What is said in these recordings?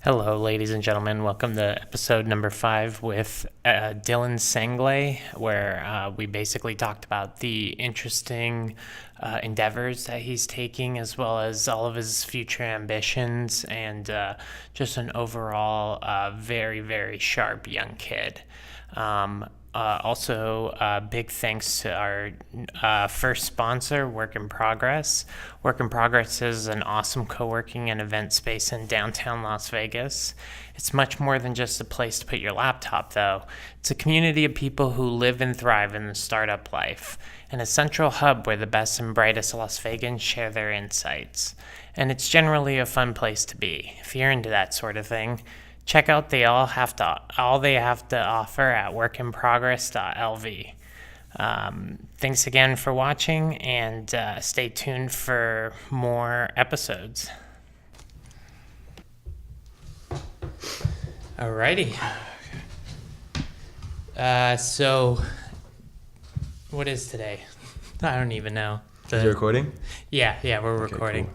Hello, ladies and gentlemen. Welcome to episode number 5 with Dylan Sanglay, where we basically talked about the interesting endeavors that he's taking, as well as all of his future ambitions, and just an overall very, very sharp young kid. Also, big thanks to our first sponsor, Work in Progress. Work in Progress is an awesome co-working and event space in downtown Las Vegas. It's much more than just a place to put your laptop, though. It's a community of people who live and thrive in the startup life, and a central hub where the best and brightest Las Vegans share their insights. And it's generally a fun place to be, if you're into that sort of thing. Check out all they have to offer at workinprogress.lv. Thanks again for watching, and stay tuned for more episodes. Alrighty. So, what is today? I don't even know. Is it recording? Yeah, we're recording. Cool.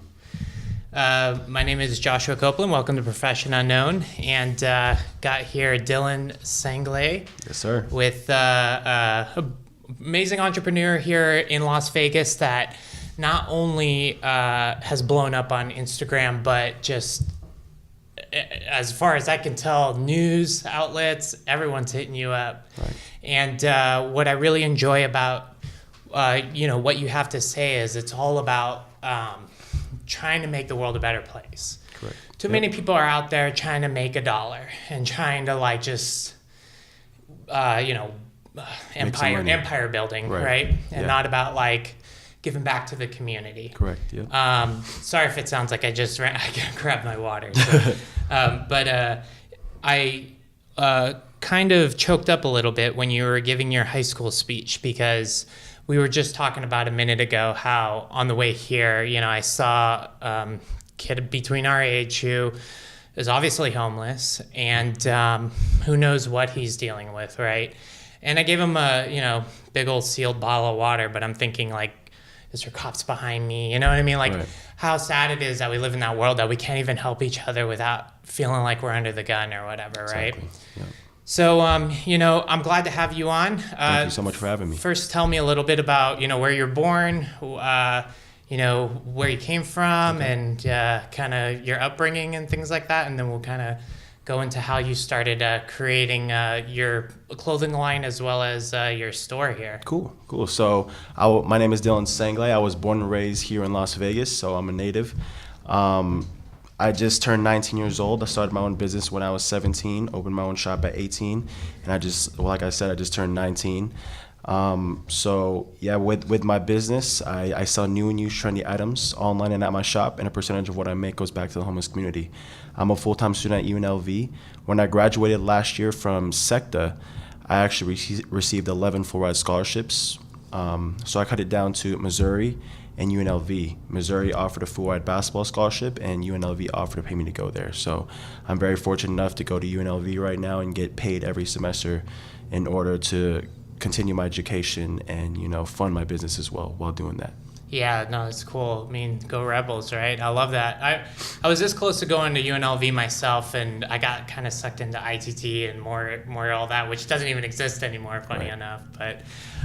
My name is Joshua Copeland. Welcome to Profession Unknown, and got here Dylan Sanglay. Yes, sir. With amazing entrepreneur here in Las Vegas that not only has blown up on Instagram, but just as far as I can tell, news outlets, everyone's hitting you up. Right. And what I really enjoy about what you have to say is it's all about trying to make the world a better place. Correct. Too many people are out there trying to make $1 and trying to empire building, right? And not about giving back to the community. Correct. Yeah. Sorry if it sounds like I grabbed my water. So, but I kind of choked up a little bit when you were giving your high school speech, because we were just talking about a minute ago how on the way here, I saw a kid between our age who is obviously homeless, and who knows what he's dealing with, right? And I gave him a, big old sealed bottle of water, but I'm thinking is there cops behind me? You know what I mean? Right. How sad it is that we live in that world that we can't even help each other without feeling like we're under the gun or whatever, right? Exactly. Yeah. So, I'm glad to have you on. Thank you so much for having me. First, tell me a little bit about, where you're born, where you came from, and kind of your upbringing and things like that. And then we'll kind of go into how you started creating your clothing line as well as your store here. Cool. So my name is Dylan Sanglay. I was born and raised here in Las Vegas, so I'm a native. I just turned 19 years old. I started my own business when I was 17, opened my own shop at 18, and I just turned 19. With my business, I sell new and used trendy items online and at my shop, and a percentage of what I make goes back to the homeless community. I'm a full-time student at UNLV. When I graduated last year from SECTA, I actually received 11 full-ride scholarships. So I cut it down to Missouri and UNLV. Missouri offered a full-ride basketball scholarship, and UNLV offered to pay me to go there. So I'm very fortunate enough to go to UNLV right now and get paid every semester in order to continue my education and, fund my business as well while doing that. Yeah, no, it's cool. I mean, go Rebels, right? I love that. I was this close to going to UNLV myself, and I got kind of sucked into ITT and more all that, which doesn't even exist anymore, funny enough. But,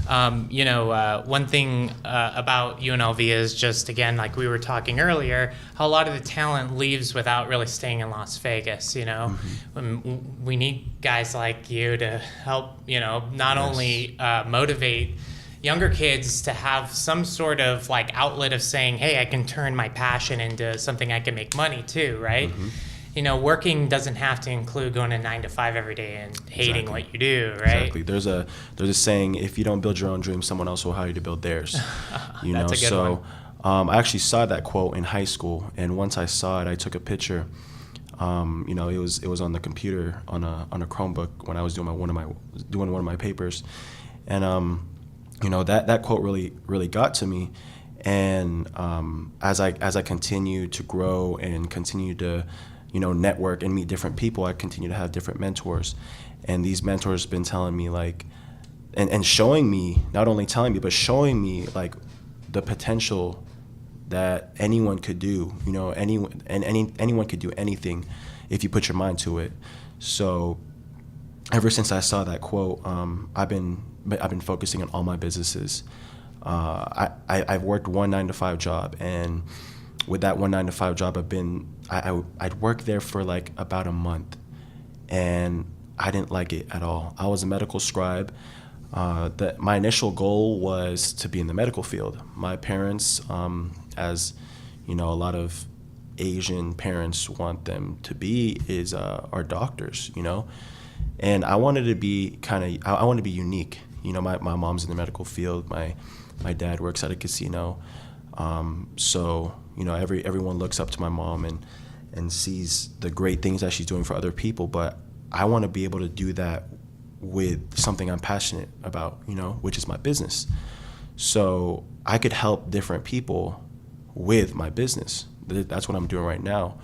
one thing about UNLV is just, again, like we were talking earlier, how a lot of the talent leaves without really staying in Las Vegas, Mm-hmm. We need guys like you to help, not only motivate younger kids to have some sort of outlet of saying, hey, I can turn my passion into something I can make money too, right? Mm-hmm. Working doesn't have to include going to 9 to 5 every day and hating what you do, right? Exactly. There's a saying, if you don't build your own dream, someone else will hire you to build theirs. That's a good one. I actually saw that quote in high school, and once I saw it, I took a picture. It was on the computer on a Chromebook when I was doing one of my papers, and that quote really got to me. And as I continue to grow and continue to network and meet different people, I continue to have different mentors, and these mentors have been telling me and showing me, not only telling me but showing me the potential that anyone could do. Anyone could do anything if you put your mind to it. So ever since I saw that quote, I've been focusing on all my businesses. I've worked one 9-to-5 job, and with that one 9-to-5 job, I'd worked there for like about a month, and I didn't like it at all. I was a medical scribe. My initial goal was to be in the medical field. My parents, as a lot of Asian parents want them to be, are doctors, and I wanted to be I wanted to be unique. My mom's in the medical field. My dad works at a casino, so everyone looks up to my mom and sees the great things that she's doing for other people. But I want to be able to do that with something I'm passionate about, which is my business. So I could help different people with my business. That's what I'm doing right now.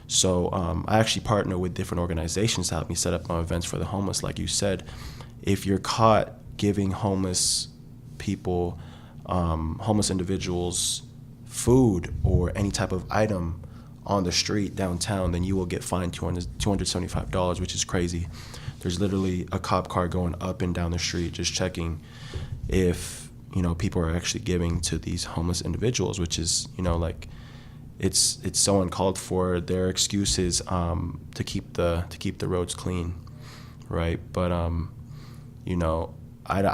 So I actually partner with different organizations to help me set up my events for the homeless. Like you said, if you're caught giving homeless people, homeless individuals, food or any type of item on the street downtown, then you will get fined $275, which is crazy. There's literally a cop car going up and down the street just checking if people are actually giving to these homeless individuals, which is it's so uncalled for. Their excuse is to keep the roads clean, right? But I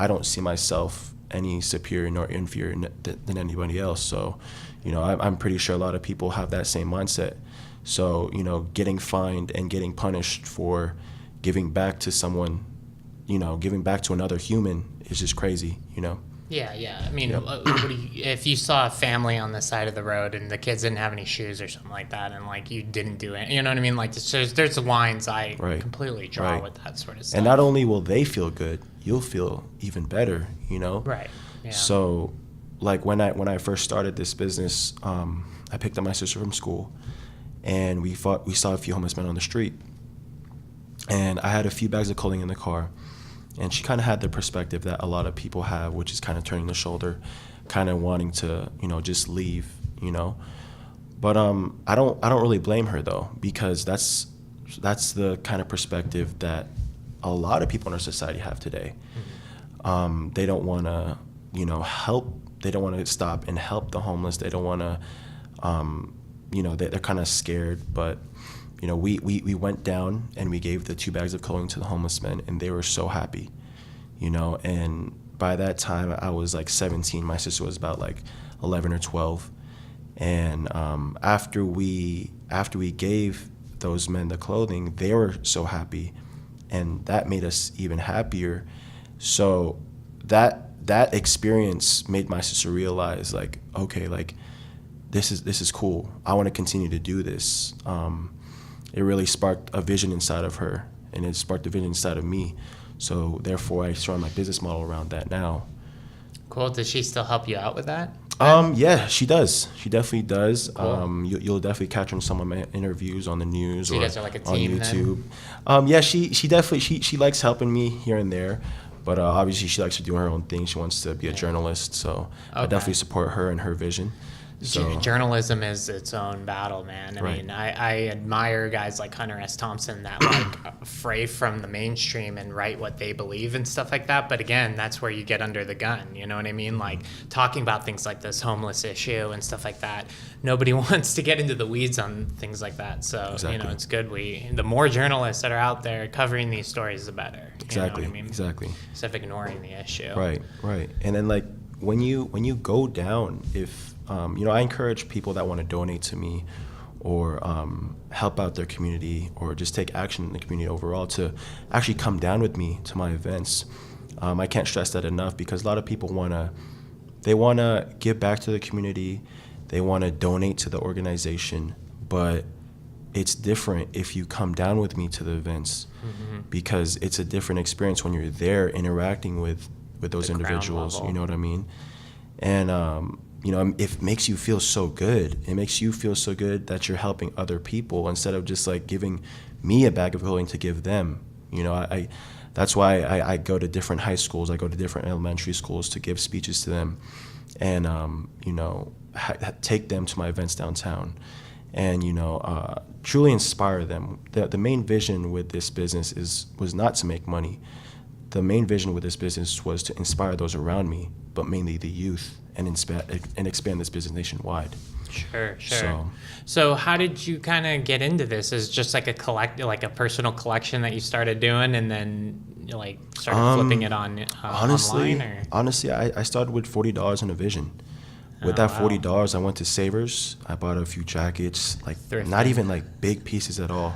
don't see myself any superior nor inferior than anybody else. So I'm pretty sure a lot of people have that same mindset. So getting fined and getting punished for giving back to someone, giving back to another human is just crazy. Yeah. I mean, if you saw a family on the side of the road and the kids didn't have any shoes or something like that, and like you didn't do it, you know what I mean? Like there's lines I completely draw with that sort of stuff. And not only will they feel good, you'll feel even better. Right. Yeah. So, like when I first started this business, I picked up my sister from school, and we saw a few homeless men on the street, and I had a few bags of clothing in the car. And she kind of had the perspective that a lot of people have, which is kind of turning the shoulder, kind of wanting to, just leave, But I don't really blame her though, because that's the kind of perspective that a lot of people in our society have today. Mm-hmm. They don't want to, help. They don't want to stop and help the homeless. They don't want to, they're kind of scared, but. We went down and we gave the 2 bags of clothing to the homeless men, and they were so happy, and by that time I was like 17. My sister was about like 11 or 12. And after we gave those men the clothing, they were so happy, and that made us even happier. So that experience made my sister realize, like, okay, like this is cool. I want to continue to do this. It really sparked a vision inside of her, and it sparked a vision inside of me. So therefore, I surround my business model around that now. Cool. Does she still help you out with that? Yeah, she does. She definitely does. Cool. You'll definitely catch her in some of my interviews on the news so or you guys are like a team on YouTube. Yeah, she definitely she likes helping me here and there, but obviously she likes to do her own thing. She wants to be a journalist, so I definitely support her and her vision. So, journalism is its own battle, man. I mean, I admire guys like Hunter S. Thompson that like fray from the mainstream and write what they believe and stuff like that. But again, that's where you get under the gun. You know what I mean? Like talking about things like this homeless issue and stuff like that. Nobody wants to get into the weeds on things like that. So, exactly. It's good. The more journalists that are out there covering these stories, the better. Exactly. You know what I mean? Exactly. Instead of ignoring the issue. Right. And then like when you go down, if I encourage people that want to donate to me or help out their community or just take action in the community overall to actually come down with me to my events. I can't stress that enough, because a lot of people want to give back to the community. They want to donate to the organization, but it's different if you come down with me to the events, because it's a different experience when you're there interacting with those individuals. You know what I mean? And it makes you feel so good. It makes you feel so good that you're helping other people instead of just like giving me a bag of clothing to give them. That's why I go to different high schools. I go to different elementary schools to give speeches to them. And, take them to my events downtown, and truly inspire them. The main vision with this business was not to make money. The main vision with this business was to inspire those around me, but mainly the youth, and expand this business nationwide. Sure. So how did you kind of get into this? Is just like a personal collection that you started doing, and then like started flipping it on online? Or? Honestly, I started with $40 in a vision. With that $40, I went to Savers. I bought a few jackets, like Thrifting. Not even like big pieces at all.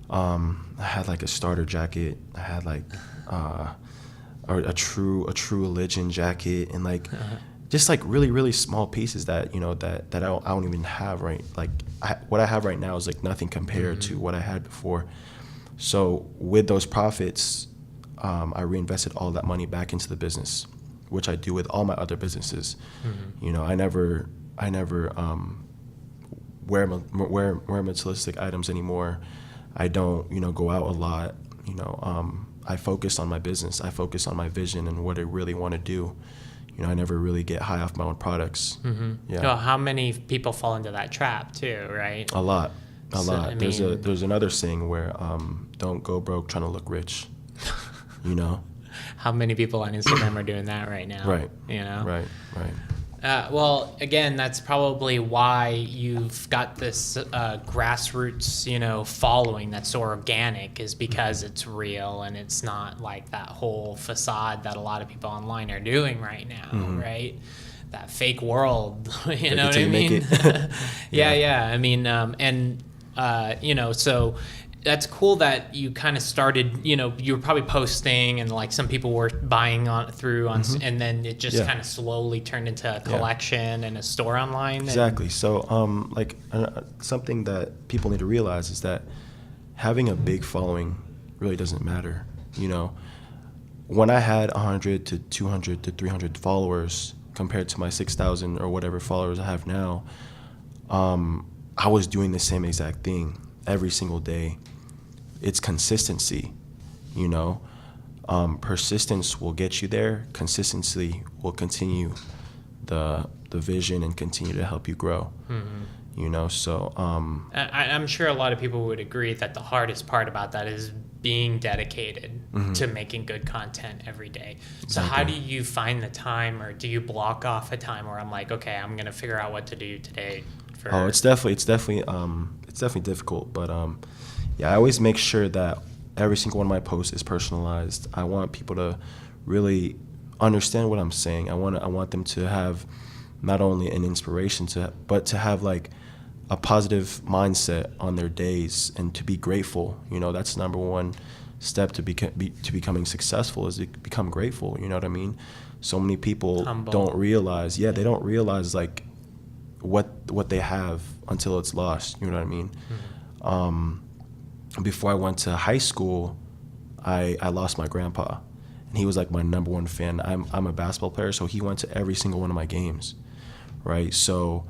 I had like a starter jacket. I had like a true religion jacket, and like just like really, really small pieces that that I don't even have, right. Like what I have right now is like nothing compared to what I had before. So with those profits, I reinvested all that money back into the business, which I do with all my other businesses. I never wear materialistic items anymore. I don't go out a lot. I focus on my business. I focus on my vision and what I really want to do. I never really get high off my own products. Yeah. Well, how many people fall into that trap too, right? A lot. I mean, There's another saying where don't go broke trying to look rich. How many people on Instagram are doing that right now? Right. Right. Right. Well, again, that's probably why you've got this grassroots, following that's so organic, is because it's real and it's not like that whole facade that a lot of people online are doing right now, right? That fake world, you know what I mean? Yeah. I mean, so that's cool that you kind of started, you were probably posting and like some people were buying and then it just kind of slowly turned into a collection and a store online. Exactly. So something that people need to realize is that having a big following really doesn't matter. When I had 100 to 200 to 300 followers compared to my 6,000 or whatever followers I have now, I was doing the same exact thing every single day. It's consistency, persistence will get you there. Consistency will continue the vision and continue to help you grow. So I'm sure a lot of people would agree that the hardest part about that is being dedicated to making good content every day. So how do you find the time, or do you block off a time where I'm like, okay, I'm gonna figure out what to do today? It's definitely difficult, but I always make sure that every single one of my posts is personalized. I want people to really understand what I'm saying. I want them to have not only an inspiration but to have like a positive mindset on their days and to be grateful. That's number one step to becoming successful, is to become grateful. You know what I mean? So many people don't realize. They don't realize like what they have until it's lost. You know what I mean? Before I went to high school, I lost my grandpa, and he was like my number one fan. I'm a basketball player, so he went to every single one of my games, right? So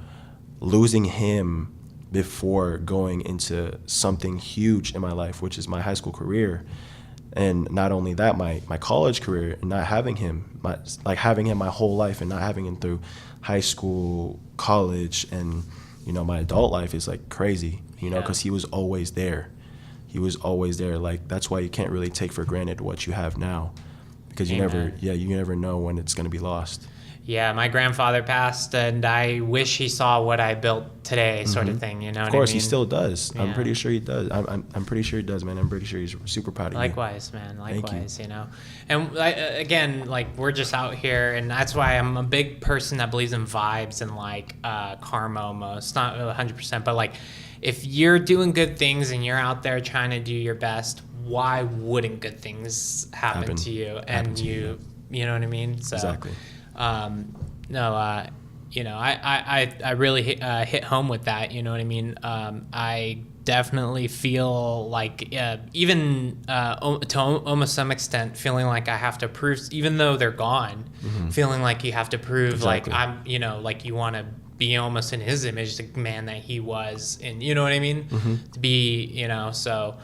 losing him before going into something huge in my life, which is my high school career, and not only that, my college career, and not having him, having him my whole life and not having him through high school, college, and my adult life is like crazy, because he was always there. Like, that's why you can't really take for granted what you have now, because you never know when it's going to be lost. Yeah, my grandfather passed, and I wish he saw what I built today, sort of thing. Of course, he still does. Yeah. I'm pretty sure he does. I'm pretty sure he does, man. I'm pretty sure he's super proud of you. Likewise, man. Likewise, And again, like, we're just out here, and that's why I'm a big person that believes in vibes and like karma almost. Not 100%, but like, if you're doing good things and you're out there trying to do your best, why wouldn't good things happen to you? And you know what I mean? So, exactly. I really hit home with that. You know what I mean? I definitely feel like, even to almost some extent, feeling like I have to prove, even though they're gone, feeling like you have to prove, like I'm, like you want to be almost in his image, the man that he was, and you know what I mean? To be, so.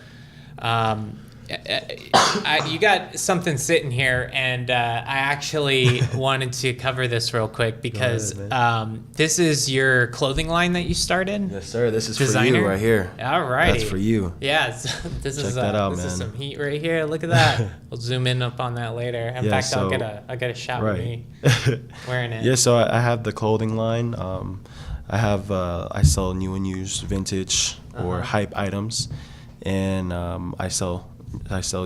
You got something sitting here, and I actually wanted to cover this real quick because this is your clothing line that you started. Yes, sir. This is Designer? for you right here. All right. That's for you. Yeah, this Check that out, is man. some heat right here. Look at that. We'll zoom in up on that later. In Yeah, fact, I'll get a shot of me wearing it. Yeah, so I have the clothing line. I sell new and used vintage or hype items, and I sell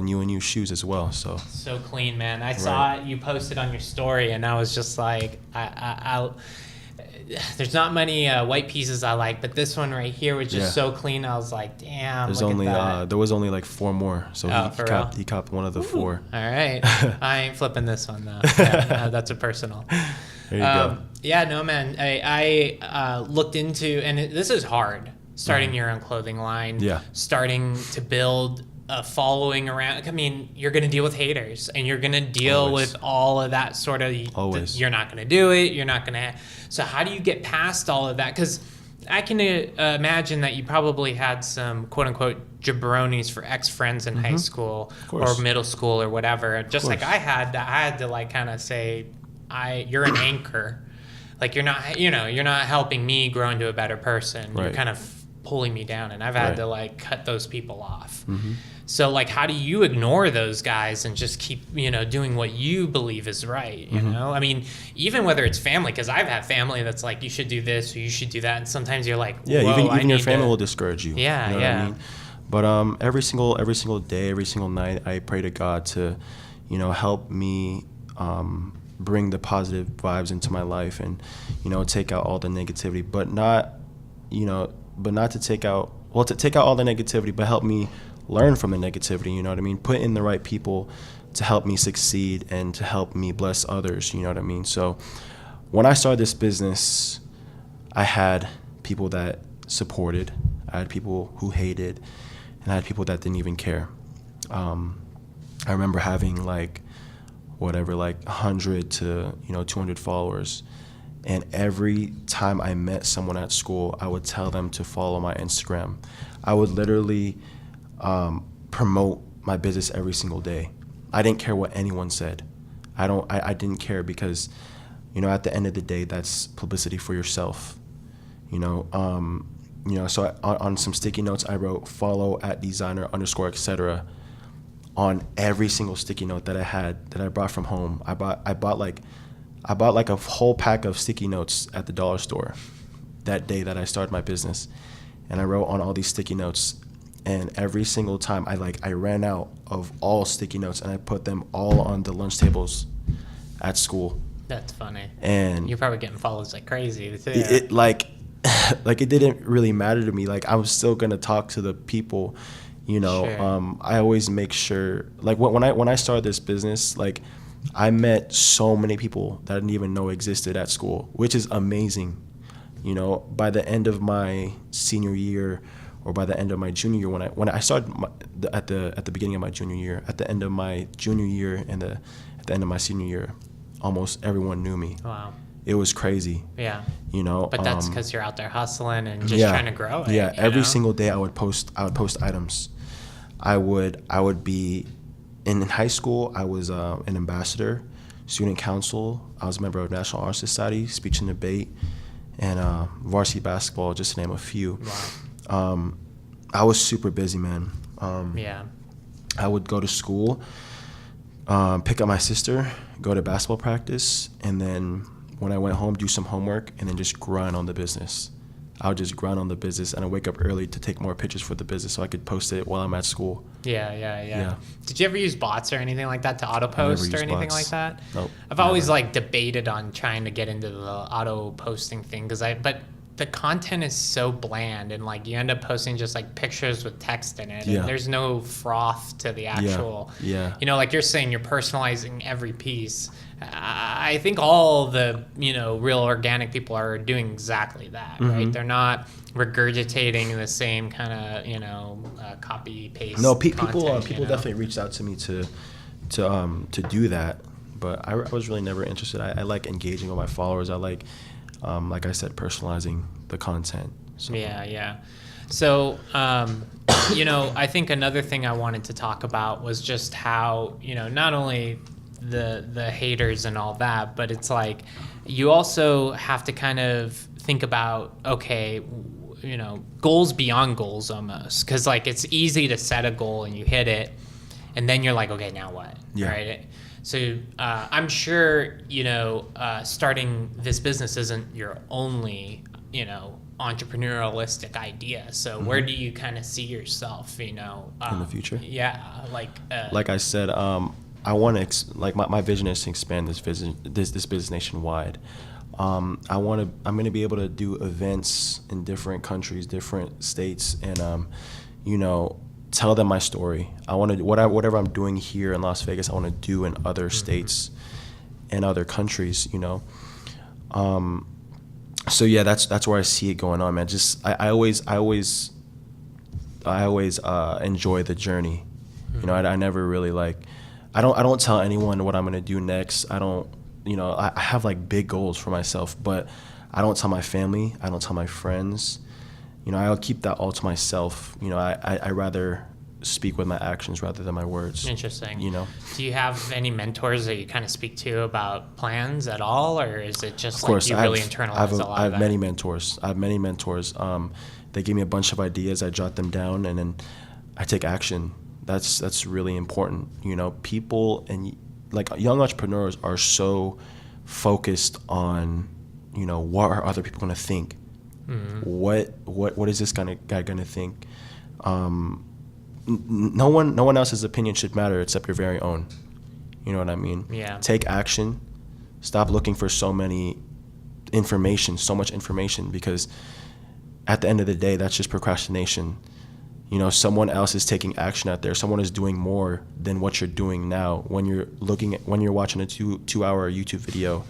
new and used shoes as well. So Clean, man. I saw it, you posted on your story, and I was just like, there's not many white pieces I like, but this one right here was just so clean. I was like, damn. There was only like 4 more, so he copped one of the 4. All right, I ain't flipping this one though. Yeah, that's a personal. There you go. Yeah, no, man. I looked into, and this is hard, starting your own clothing line. Yeah. Starting to build a following around. I mean, you're going to deal with haters, and you're going to deal with all of that sort of. Always. You're not going to do it. You're not going to. So how do you get past all of that? Because I can imagine that you probably had some quote unquote jabronis for ex-friends in high school or middle school or whatever. Just like I had to like kind of say, you're an anchor. Like you're not helping me grow into a better person. Right. You're kind of pulling me down, and I've had to like cut those people off. So like, how do you ignore those guys and just keep, doing what you believe is right? You know, I mean, even whether it's family, because I've had family that's like, you should do this or you should do that, and sometimes you're like, yeah, whoa, even your family will discourage you. Yeah, you know what I mean? But every single day, every single night, I pray to God to, help me bring the positive vibes into my life, and take out all the negativity, but not to take out all the negativity, but help me learn from the negativity. You know what I mean? Put in the right people to help me succeed and to help me bless others. You know what I mean? So when I started this business, I had people that supported, I had people who hated, and I had people that didn't even care. I remember having like 100 to 200 followers, and every time I met someone at school, I would tell them to follow my Instagram. I would literally promote my business every single day. I didn't care what anyone said. I didn't care, because at the end of the day, that's publicity for yourself. So on some sticky notes, I wrote follow @designer_etc. on every single sticky note that I had, that I brought from home. I bought like a whole pack of sticky notes at the dollar store that day that I started my business, and I wrote on all these sticky notes. And every single time I ran out of all sticky notes, and I put them all on the lunch tables at school. That's funny. And you're probably getting followers like crazy too. It it didn't really matter to me. Like, I was still gonna talk to the people. Sure. I always make sure, like, when I started this business, like, I met so many people that I didn't even know existed at school, which is amazing. By the end of my senior year, or by the end of my junior year, when I started at the beginning of my junior year, at the end of my junior year, and at the end of my senior year, almost everyone knew me. Wow. It was crazy. Yeah. But that's because you're out there hustling and just trying to grow it. Yeah. Every single day I would post items. I would be in high school. I was an ambassador, student council. I was a member of National Honor Society, speech and debate, and varsity basketball, just to name a few. Wow. I was super busy, man. I would go to school, pick up my sister, go to basketball practice, and then when I went home, do some homework, and then just grind on the business. I would just grind on the business, and I wake up early to take more pictures for the business so I could post it while I'm at school. Yeah. Did you ever use bots or anything like that to auto post or anything like that? Nope. I've always debated on trying to get into the auto posting thing, but the content is so bland, and you end up posting just pictures with text in it, and there's no froth to the actual. Like you're saying, you're personalizing every piece. I think all the real organic people are doing exactly that, right? They're not regurgitating the same kind of copy paste. No, people definitely reached out to me to do that, but I was really never interested. I like engaging with my followers. I like I said, personalizing the content. So. Yeah. So, I think another thing I wanted to talk about was just how, not only the haters and all that, but it's like you also have to kind of think about, okay, goals beyond goals almost. Because, like, it's easy to set a goal and you hit it, and then you're like, okay, now what? Yeah. Right? So I'm sure, starting this business isn't your only, entrepreneurialistic idea. So where do you kind of see yourself, in the future? Yeah, Like I said, I want to my vision is to expand this business nationwide. I'm going to be able to do events in different countries, different states, and tell them my story. I want to whatever I'm doing here in Las Vegas, I want to do in other states and other countries. So yeah, that's where I see it going on, man. Just I always enjoy the journey. I never really I don't tell anyone what I'm gonna do next. I don't I have like big goals for myself, but I don't tell my family. I don't tell my friends. I'll keep that all to myself. I rather speak with my actions rather than my words. Interesting. Do you have any mentors that you kind of speak to about plans at all, or is it just of course, like you really internalize a lot of that? I have many mentors. They give me a bunch of ideas. I jot them down, and then I take action. That's really important. People and like young entrepreneurs are so focused on, what are other people going to think? What is this guy going to think? No one else's opinion should matter except your very own. You know what I mean? Yeah. Take action. Stop looking for so much information, because at the end of the day, that's just procrastination. Someone else is taking action out there. Someone is doing more than what you're doing now. When you're watching a 2-hour YouTube video,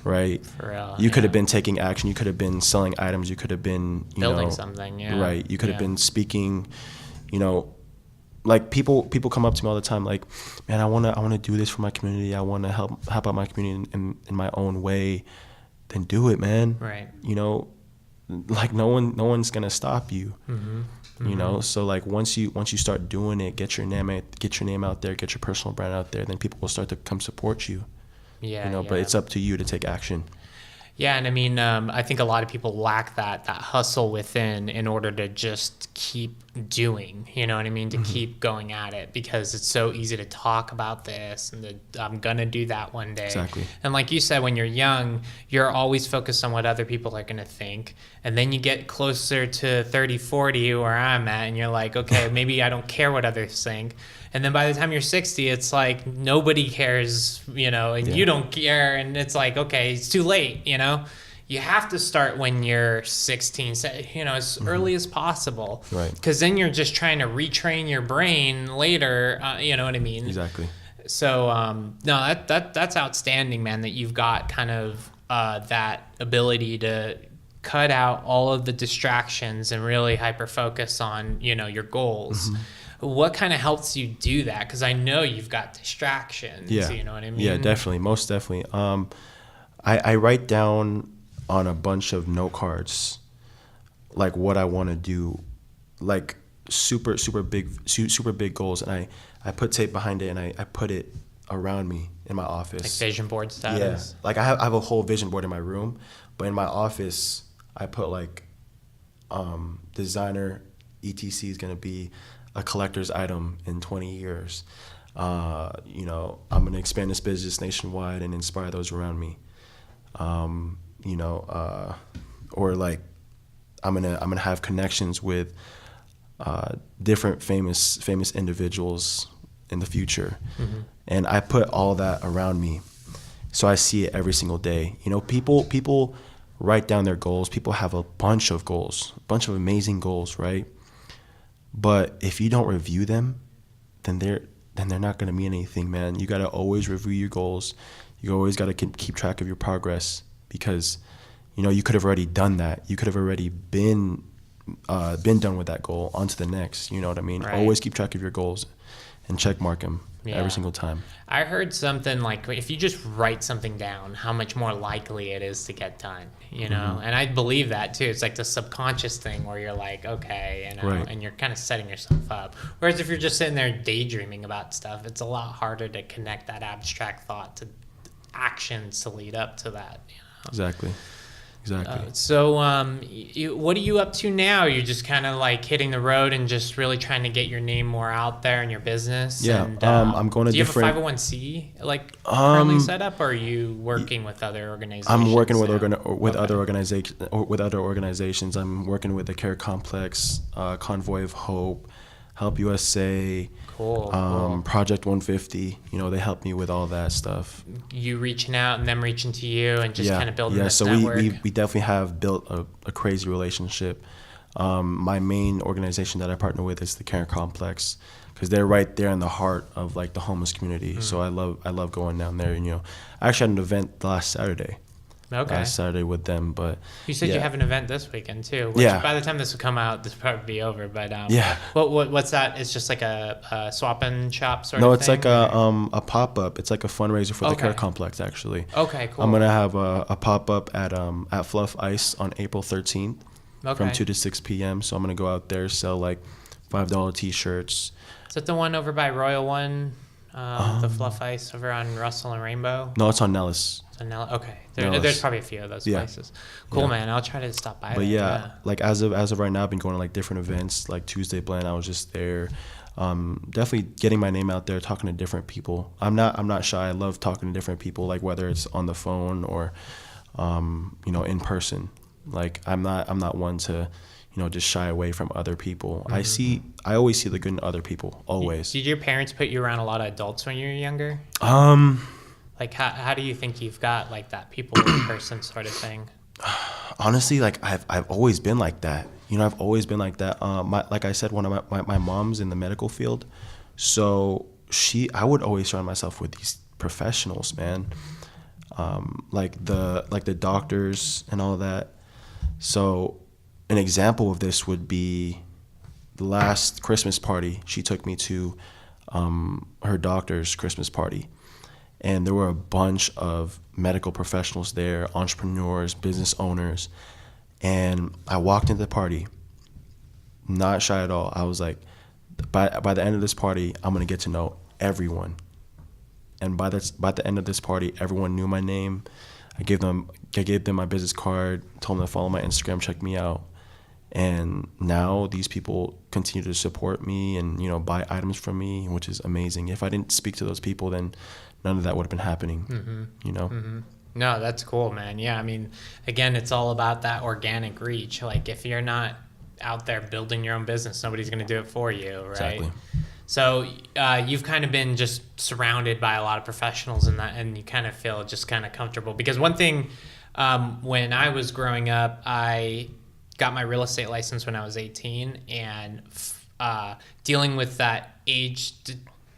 right? For real, you could have been taking action. You could have been selling items. You could have been building something. Yeah. Right. You could have been speaking. Like people come up to me all the time, like, man, I wanna do this for my community. I wanna help out my community in my own way. Then do it, man. Right. Like no one's gonna stop you. So like once you start doing it, get your name out there, get your personal brand out there, then people will start to come support you. Yeah. But it's up to you to take action. Yeah, and I mean, I think a lot of people lack that hustle within in order to just keep doing, you know what I mean, to keep going at it, because it's so easy to talk about this and I'm going to do that one day. Exactly. And like you said, when you're young, you're always focused on what other people are going to think. And then you get closer to 30, 40, where I'm at, and you're like, okay, maybe I don't care what others think. And then by the time you're 60, it's like nobody cares, and you don't care. And it's like, okay, it's too late, You have to start when you're 16, as early as possible. Right. Because then you're just trying to retrain your brain later, you know what I mean? Exactly. So, no, that's outstanding, man, that you've got kind of that ability to cut out all of the distractions and really hyper-focus on, your goals. What kind of helps you do that? Because I know you've got distractions. Yeah. You know what I mean? Yeah, definitely. Most definitely. I write down on a bunch of note cards, like what I want to do, like super big goals. And I put tape behind it, and I put it around me in my office. Like vision board status? Yeah. Like I have a whole vision board in my room, but in my office, I put like designer ETC is going to be a collector's item in 20 years. I'm going to expand this business nationwide and inspire those around me. Or like I'm gonna have connections with different famous individuals in the future, and I put all that around me, so I see it every single day. People write down their goals. People have a bunch of goals, a bunch of amazing goals, right? But if you don't review them, then they're not gonna mean anything, man. You gotta always review your goals. You always gotta keep track of your progress, because you could have already done that. You could have already been been done with that goal, on to the next. You know what I mean? Right. Always keep track of your goals and check mark them Yeah. every single time. I heard something like if you just write something down, how much more likely it is to get done, you know? And I believe that too. It's like the subconscious thing where you're like, okay, you know, Right. and you're kind of setting yourself up. Whereas if you're just sitting there daydreaming about stuff, it's a lot harder to connect that abstract thought to actions to lead up to that, you know? Exactly. So what are you up to now? You're just kind of like hitting the road and just really trying to get your name more out there in your business. Yeah, And, I'm going to do you different. have a 501c like currently set up, or are you working with other organizations? I'm working with now? other organizations. I'm working with the Care Complex, Convoy of Hope, Help USA, Cool. Project 150. You know, they help me with all that stuff. You reaching out and them reaching to you and just kind of building this so network. we definitely have built a crazy relationship. My main organization that I partner with is the Care Complex, because they're right there in the heart of like the homeless community. So I love going down there. And, you know, I actually had an event last Saturday. Last Saturday with them, but You said you have an event this weekend too. Which by the time this will come out, this will probably be over. But what's that? It's just like a swap and shop sort of thing? No, it's like a pop up. It's like a fundraiser for the Care Complex, actually. Okay, cool. I'm gonna have a pop up at Fluff Ice on April 13th from 2 to 6 p.m. So I'm gonna go out there, sell like $5 T-shirts. Is that the one over by Royal One? The Fluff Ice over on Russell and Rainbow? No, it's on Nellis. Okay. Nellis. There's probably a few of those places. Cool, man. I'll try to stop by. But there. like as of right now, I've been going to like different events. Like Tuesday Blend, I was just there. Definitely getting my name out there, talking to different people. I'm not shy. I love talking to different people, like whether it's on the phone or, you know, in person. Like I'm not one to, you know, just shy away from other people. I always see the good in other people, always. Did your parents put you around a lot of adults when you were younger? Like how do you think you've got like that people person sort of thing? Honestly, like I've always been like that. You know, I've always been like that. Like I said, one of my mom's in the medical field, so I would always surround myself with these professionals, man. Like the doctors and all that. So an example of this would be the last Christmas party she took me to, her doctor's Christmas party. And there were a bunch of medical professionals there, entrepreneurs, business owners. And I walked into the party, not shy at all. I was like, by the end of this party, I'm going to get to know everyone. And by the end of this party, everyone knew my name. I gave them my business card, told them to follow my Instagram, check me out. And now these people continue to support me and, you know, buy items from me, which is amazing. If I didn't speak to those people, then none of that would have been happening, you know? No, that's cool, man. Yeah, I mean, again, it's all about that organic reach. Like, if you're not out there building your own business, nobody's going to do it for you, right? Exactly. So you've kind of been just surrounded by a lot of professionals in that, and you kind of feel just kind of comfortable. Because one thing, when I was growing up, I got my real estate license when I was 18, and dealing with that age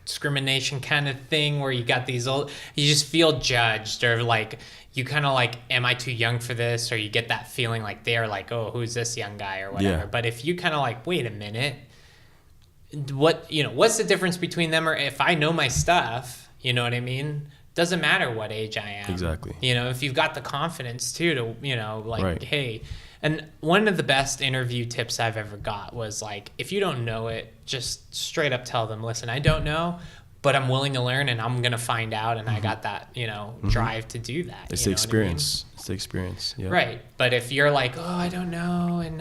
discrimination kind of thing where you got these old, you just feel judged, or like you kind of like, am I too young for this? Or you get that feeling like they're like, oh, who's this young guy or whatever. Yeah. But if you kind of like, wait a minute, what's the difference between them? Or if I know my stuff, you know what I mean? Doesn't matter what age I am. Exactly. You know, if you've got the confidence too to, you know, like, Right. hey. And one of the best interview tips I've ever got was like, if you don't know it, just straight up tell them, listen, I don't know, but I'm willing to learn and I'm going to find out. And I got that, you know, drive to do that. It's you the know experience. It's the experience. Yeah. what I mean? Right. But if you're like, oh, I don't know, and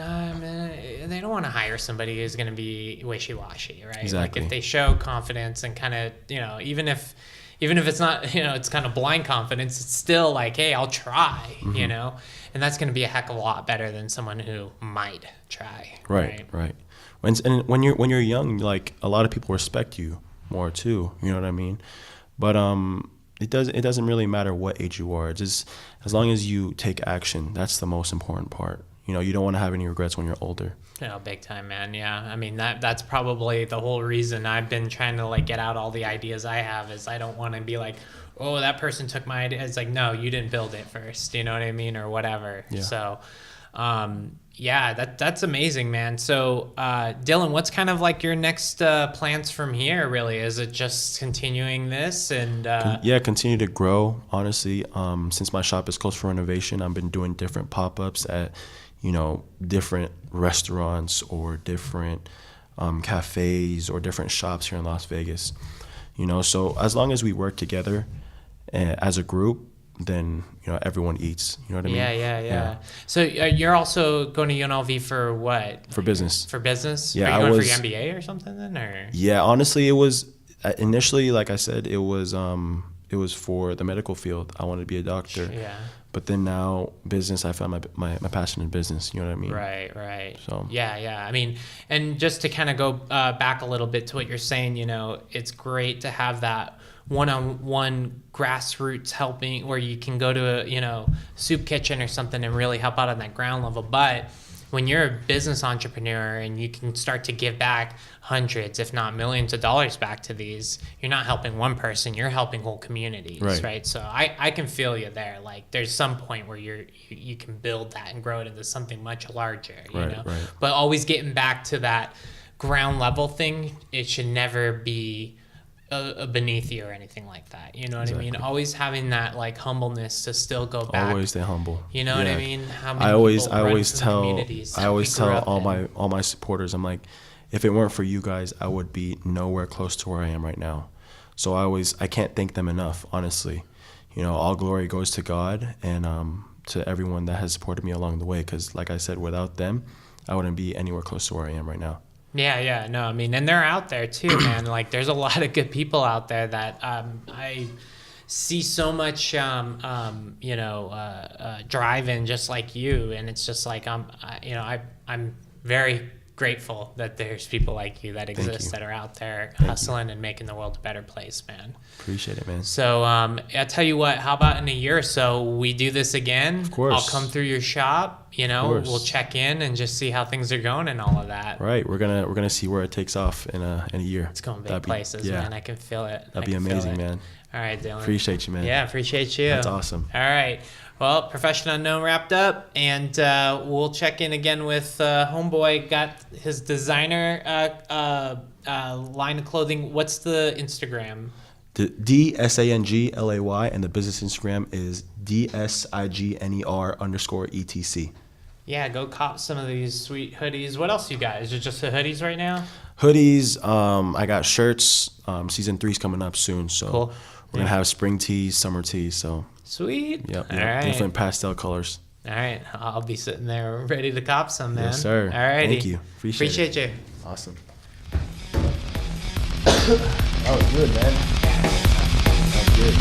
they don't want to hire somebody who's going to be wishy-washy, right? Exactly. Like if they show confidence and kind of, you know, even if it's not, you know, it's kind of blind confidence, it's still like, hey, I'll try, you know? And that's going to be a heck of a lot better than someone who might try. Right. When you're young, like a lot of people respect you more too. You know what I mean? But it doesn't really matter what age you are. It's just as long as you take action, that's the most important part. You know, you don't want to have any regrets when you're older. No, big time, man. Yeah. I mean, that's probably the whole reason I've been trying to like get out all the ideas I have, is I don't want to be like, oh, that person took my idea. It's like, no, you didn't build it first. You know what I mean? Or whatever. Yeah. So, Yeah, that's amazing, man. So, Dylan, what's kind of like your next plans from here? Really, is it just continuing this and? Yeah, continue to grow. Honestly, since my shop is closed for renovation, I've been doing different pop-ups at, different restaurants or different cafes or different shops here in Las Vegas. So as long as we work together as a group, then everyone eats. You know what I mean? Yeah. So you're also going to UNLV for what? For business. For business? Yeah, Are you going for your MBA or something then, or? Yeah, honestly, it was initially, like I said, it was for the medical field. I wanted to be a doctor. Yeah. But then now business, I found my passion in business. You know what I mean? Right. So yeah. I mean, and just to kind of go back a little bit to what you're saying, it's great to have that one-on-one grassroots helping where you can go to a soup kitchen or something and really help out on that ground level. But when you're a business entrepreneur and you can start to give back hundreds if not millions of dollars back to these, you're not helping one person, you're helping whole communities, right? So I can feel you there. Like there's some point where you can build that and grow it into something much larger, Right. But always getting back to that ground level thing, it should never be beneath you or anything like that. You know what I mean? Always having that like humbleness to still go back. Always stay humble. You know what I mean? How many I always tell all my supporters, I'm like, if it weren't for you guys, I would be nowhere close to where I am right now. So I can't thank them enough, honestly. All glory goes to God and to everyone that has supported me along the way. Because like I said, without them, I wouldn't be anywhere close to where I am right now. Yeah. No, I mean, and they're out there too, man. Like, there's a lot of good people out there that I see so much, drive in just like you, and it's just like I'm very grateful that there's people like you that exist that are out there hustling and making the world a better place, man. Appreciate it, man. So I'll tell you what, how about in a year or so we do this again? Of course. I'll come through your shop, we'll check in and just see how things are going and all of that. Right. We're gonna see where it takes off in a year. It's going big places, man. I can feel it. That'd be amazing, man. All right, Dylan. Appreciate you, man. Yeah, appreciate you. That's awesome. All right. Well, Profession Unknown wrapped up, and we'll check in again with Homeboy. Got his designer line of clothing. What's the Instagram? DSANGLAY, and the business Instagram is DSIGNER_ETC. Yeah, go cop some of these sweet hoodies. What else you got? Is it just the hoodies right now? Hoodies. I got shirts. Season 3's coming up soon, so cool. We're gonna have spring tees, summer tees. So sweet. Yep. All right. Different pastel colors. All right, I'll be sitting there ready to cop some, man. Yes, sir. All righty. Thank you. Appreciate you. Awesome. That was good, man. That was good.